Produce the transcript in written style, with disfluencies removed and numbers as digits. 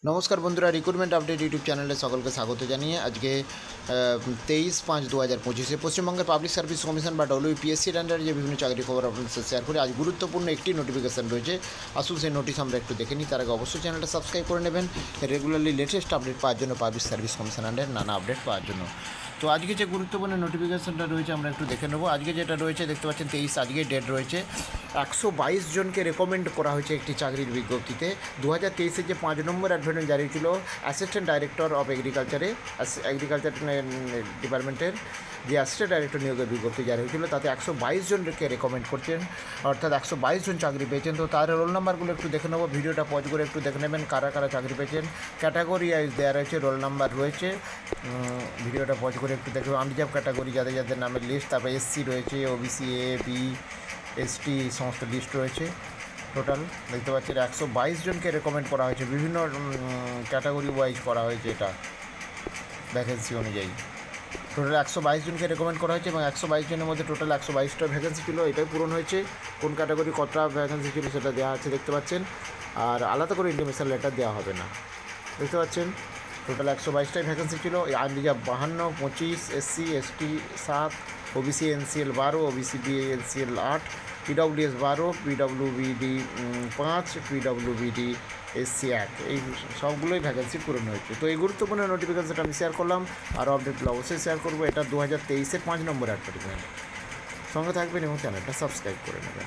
নমস্কার বন্ধুরা, recruitment update YouTube চ্যানেলে সকলকে স্বাগত জানিয়ে আজকে 23/5/2025 পশ্চিমবঙ্গের পাবলিক সার্ভিস কমিশন বা ডব্লিউপিএসসির আন্ডারে যে বিভিন্ন চাকরি খবর আপনাদের সাথে শেয়ার করি। আজ গুরুত্বপূর্ণ একটি নোটিফিকেশন রয়েছে, আসুন সেই নোটিশ আমরা একটু দেখে নিই। তার আগে অবশ্যই চ্যানেলটা সাবস্ক্রাইব করে নেবেন রেগুলারলি লেটেস্ট আপডেট পাওয়ার জন্য, পাবলিক সার্ভিস কমিশন আন্ডারে নানা আপডেট পাওয়ার জন্য। তো আজকে যে গুরুত্বপূর্ণ নোটিফিকেশনটা রয়েছে আমরা একটু দেখে নেবো। আজকে যেটা রয়েছে দেখতে পাচ্ছেন 23, আজকে ডেট রয়েছে। 122 জনকে রেকমেন্ড করা হয়েছে একটি চাকরির বিজ্ঞপ্তিতে। 2023-এর যে 5 নম্বর অ্যাডভার্টাইজমেন্ট জারি ছিল অ্যাসিস্ট্যান্ট ডাইরেক্টর অফ এগ্রিকালচার ডিপার্টমেন্টের যে অ্যাসিস্ট্যান্ট ডাইরেক্টর নিয়োগের বিজ্ঞপ্তি জারি হয়েছিল, তাতে 122 জনকে রেকমেন্ড করছেন, অর্থাৎ 122 জন চাকরি পেয়েছেন। তো তার রোল নাম্বারগুলো একটু দেখে নেবো, ভিডিওটা পজ করে একটু দেখে নেবেন কারা কারা চাকরি পেয়েছেন। ক্যাটাগরি ওয়াইজ দেওয়া রয়েছে, রোল নাম্বার রয়েছে, ভিডিওটা পজ করে একটু দেখো। আনরিজার্ভ ক্যাটাগরি যাদের যাদের নামের লিস্ট, তারপরে এসসি রয়েছে, ওবিসি, এ, বি, এসটি সমস্ত লিস্ট রয়েছে। টোটাল দেখতে পাচ্ছেন 122 জনকে রেকমেন্ড করা হয়েছে, বিভিন্ন ক্যাটাগরি ওয়াইজ করা হয়েছে, এটা ভ্যাকেন্সি অনুযায়ী। টোটাল 122 জনকে রেকমেন্ড করা হয়েছে এবং 122 জনের মধ্যে টোটাল 122টা ভ্যাকেন্সি ছিল, এটাই পূরণ হয়েছে। কোন ক্যাটাগরি কতটা ভ্যাকেন্সি ছিল সেটা দেওয়া আছে দেখতে পাচ্ছেন, আর আলাদা করে ইন্টিমেশন লেটার দেওয়া হবে না। দেখতে পাচ্ছেন টোটাল 122টাই ভ্যাকেন্সি ছিল। Unreserve 52, 25, SC ST 7, OBC NCL 12, OBC B NCL 8, PWS 12, PWBD 5, PWBD SC 1, এই সবগুলোই ভ্যাকেন্সি পূরণ হয়েছে। তো এই গুরুত্বপূর্ণ নোটিফিকেশনটা আমি শেয়ার করলাম, আর আপডেটগুলো অবশ্যই শেয়ার করবো। এটা 2023-এর 5 নম্বর অ্যাডভার্টাইজমেন্ট। সঙ্গে থাকবেন এবং চ্যানেলটা সাবস্ক্রাইব করে নেবেন।